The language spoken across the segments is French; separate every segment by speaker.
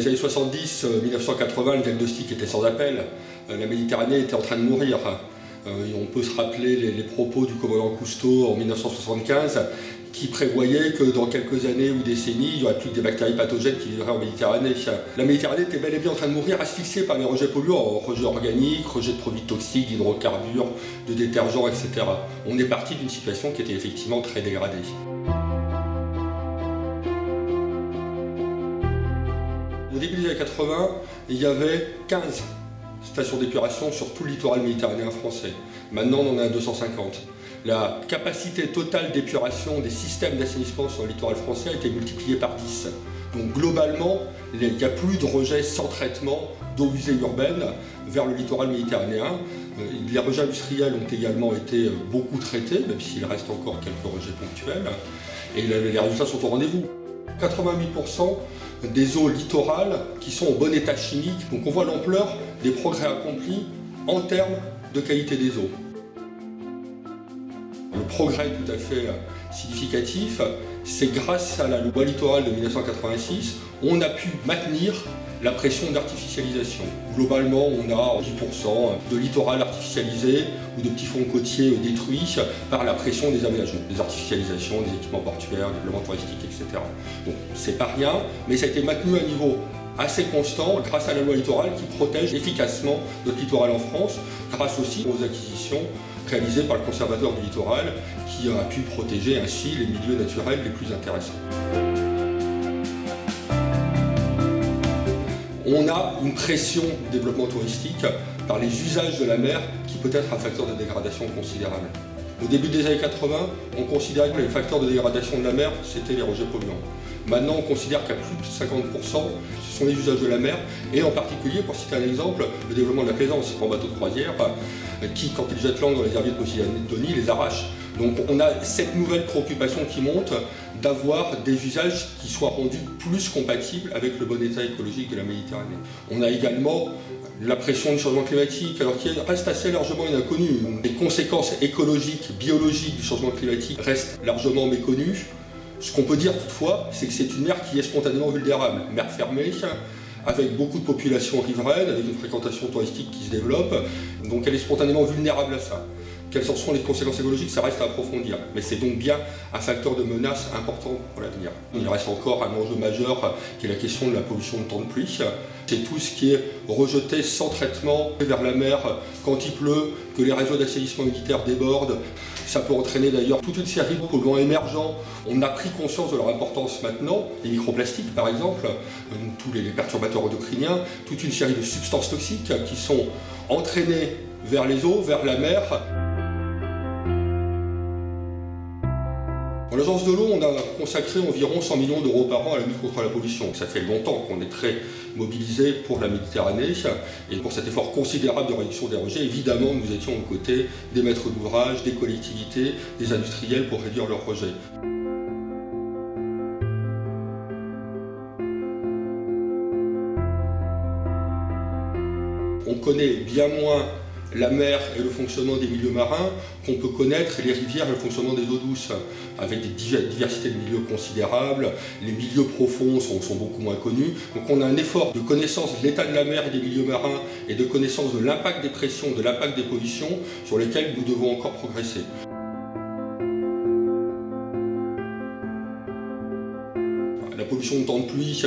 Speaker 1: les années 70, 1980, le diagnostic était sans appel. La Méditerranée était en train de mourir. On peut se rappeler les propos du commandant Cousteau en 1975 qui prévoyait que dans quelques années ou décennies, il n'y aurait plus que des bactéries pathogènes qui vivraient en Méditerranée. La Méditerranée était bel et bien en train de mourir, asphyxiée par les rejets polluants, rejets organiques, rejets de produits toxiques, d'hydrocarbures, de détergents, etc. On est parti d'une situation qui était effectivement très dégradée. Au début des années 80, il y avait 15 stations d'épuration sur tout le littoral méditerranéen français. Maintenant, on en a 250. La capacité totale d'épuration des systèmes d'assainissement sur le littoral français a été multipliée par 10. Donc globalement, il n'y a plus de rejets sans traitement d'eau usée urbaine vers le littoral méditerranéen. Les rejets industriels ont également été beaucoup traités, même s'il reste encore quelques rejets ponctuels. Et les résultats sont au rendez-vous. 88% des eaux littorales qui sont en bon état chimique. Donc on voit l'ampleur des progrès accomplis en termes de qualité des eaux. Le progrès tout à fait significatif, c'est grâce à la loi littorale de 1986, on a pu maintenir la pression d'artificialisation. Globalement, on a 10% de littoral artificialisé ou de petits fonds côtiers détruits par la pression des aménagements, des artificialisations, des équipements portuaires, des développements touristiques, etc. Donc c'est pas rien, mais ça a été maintenu à un niveau assez constant grâce à la loi littorale qui protège efficacement notre littoral en France, grâce aussi aux acquisitions réalisées par le conservateur du littoral qui a pu protéger ainsi les milieux naturels les plus intéressants. On a une pression de développement touristique par les usages de la mer qui peut être un facteur de dégradation considérable. Au début des années 80, on considérait que les facteurs de dégradation de la mer, c'était les rejets polluants. Maintenant, on considère qu'à plus de 50%, ce sont les usages de la mer, et en particulier, pour citer un exemple, le développement de la plaisance en bateau de croisière, qui, quand ils jettent l'encre dans les herbiers de Posidonie, les arrachent. Donc on a cette nouvelle préoccupation qui monte d'avoir des usages qui soient rendus plus compatibles avec le bon état écologique de la Méditerranée. On a également la pression du changement climatique, alors qui reste assez largement inconnue. Les conséquences écologiques, biologiques du changement climatique restent largement méconnues. Ce qu'on peut dire toutefois, c'est que c'est une mer qui est spontanément vulnérable. Mer fermée, avec beaucoup de populations riveraines, avec une fréquentation touristique qui se développe, donc elle est spontanément vulnérable à ça. Quelles en sont les conséquences écologiques, ça reste à approfondir. Mais c'est donc bien un facteur de menace important pour l'avenir. Il reste encore un enjeu majeur qui est la question de la pollution de temps de pluie. C'est tout ce qui est rejeté sans traitement vers la mer quand il pleut, que les réseaux d'assainissement unitaire débordent. Ça peut entraîner d'ailleurs toute une série de polluants émergents. On a pris conscience de leur importance maintenant, les microplastiques par exemple, tous les perturbateurs endocriniens, toute une série de substances toxiques qui sont entraînées vers les eaux, vers la mer. Dans l'agence de l'eau, on a consacré environ 100 millions d'euros par an à la lutte contre la pollution. Ça fait longtemps qu'on est très mobilisé pour la Méditerranée et pour cet effort considérable de réduction des rejets. Évidemment, nous étions aux côtés des maîtres d'ouvrage, des collectivités, des industriels pour réduire leurs rejets. On connaît bien moins la mer et le fonctionnement des milieux marins qu'on peut connaître les rivières et le fonctionnement des eaux douces, avec des diversités de milieux considérables. Les milieux profonds sont beaucoup moins connus. Donc on a un effort de connaissance de l'état de la mer et des milieux marins et de connaissance de l'impact des pressions, de l'impact des pollutions sur lesquels nous devons encore progresser. La pollution de temps de pluie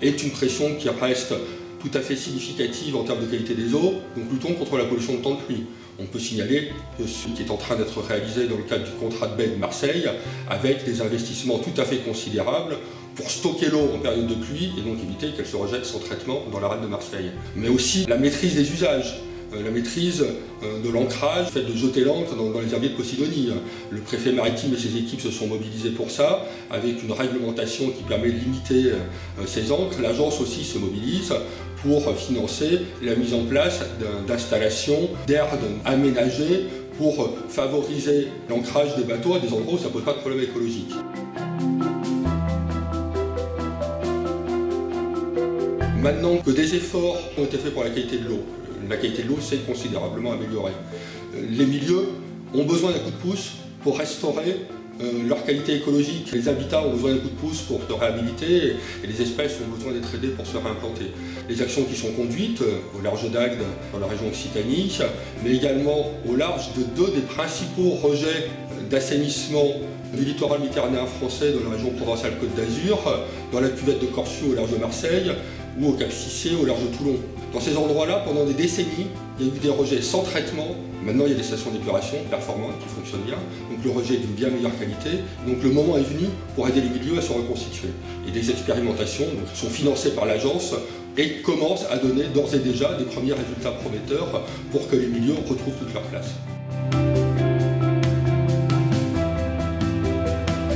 Speaker 1: est une pression qui reste tout à fait significative en termes de qualité des eaux, donc luttons contre la pollution de temps de pluie. On peut signaler ce qui est en train d'être réalisé dans le cadre du contrat de baie de Marseille, avec des investissements tout à fait considérables pour stocker l'eau en période de pluie et donc éviter qu'elle se rejette sans traitement dans la rade de Marseille. Mais aussi la maîtrise des usages. La maîtrise de l'ancrage, le fait de jeter l'ancre dans les herbiers de Posidonie. Le préfet maritime et ses équipes se sont mobilisés pour ça, avec une réglementation qui permet de limiter ces ancres. L'agence aussi se mobilise pour financer la mise en place d'installations d'aires aménagées pour favoriser l'ancrage des bateaux à des endroits où ça ne pose pas de problème écologique. Maintenant que des efforts ont été faits pour la qualité de l'eau, la qualité de l'eau s'est considérablement améliorée. Les milieux ont besoin d'un coup de pouce pour restaurer leur qualité écologique. Les habitats ont besoin d'un coup de pouce pour se réhabiliter et les espèces ont besoin d'être aidées pour se réimplanter. Les actions qui sont conduites au large d'Agde, dans la région Occitanie, mais également au large de deux des principaux rejets d'assainissement du littoral méditerranéen français dans la région Provençale-Côte d'Azur, dans la cuvette de Corsu au large de Marseille ou au Cap Cissé au large de Toulon. Dans ces endroits-là, pendant des décennies, il y a eu des rejets sans traitement. Maintenant, il y a des stations d'épuration performantes qui fonctionnent bien, donc le rejet est d'une bien meilleure qualité. Donc le moment est venu pour aider les milieux à se reconstituer. Et des expérimentations sont financées par l'agence et commencent à donner d'ores et déjà des premiers résultats prometteurs pour que les milieux retrouvent toute leur place.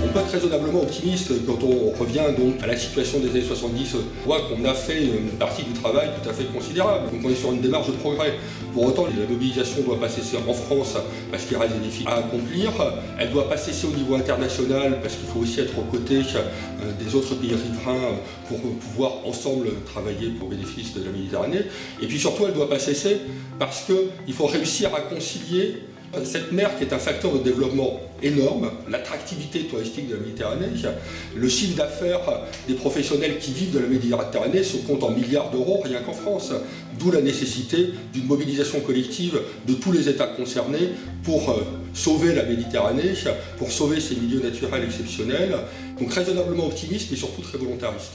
Speaker 1: On peut être raisonnablement optimiste quand on revient donc à la situation des années 70. On voit qu'on a fait une partie du travail tout à fait considérable. Donc on est sur une démarche de progrès. Pour autant, la mobilisation ne doit pas cesser en France parce qu'il reste des défis à accomplir. Elle ne doit pas cesser au niveau international parce qu'il faut aussi être aux côtés des autres pays riverains pour pouvoir ensemble travailler pour le bénéfice de la Méditerranée. Et puis surtout, elle ne doit pas cesser parce qu'il faut réussir à concilier cette mer qui est un facteur de développement énorme, l'attractivité touristique de la Méditerranée, le chiffre d'affaires des professionnels qui vivent de la Méditerranée se compte en milliards d'euros rien qu'en France. D'où la nécessité d'une mobilisation collective de tous les États concernés pour sauver la Méditerranée, pour sauver ces milieux naturels exceptionnels. Donc raisonnablement optimiste mais surtout très volontariste.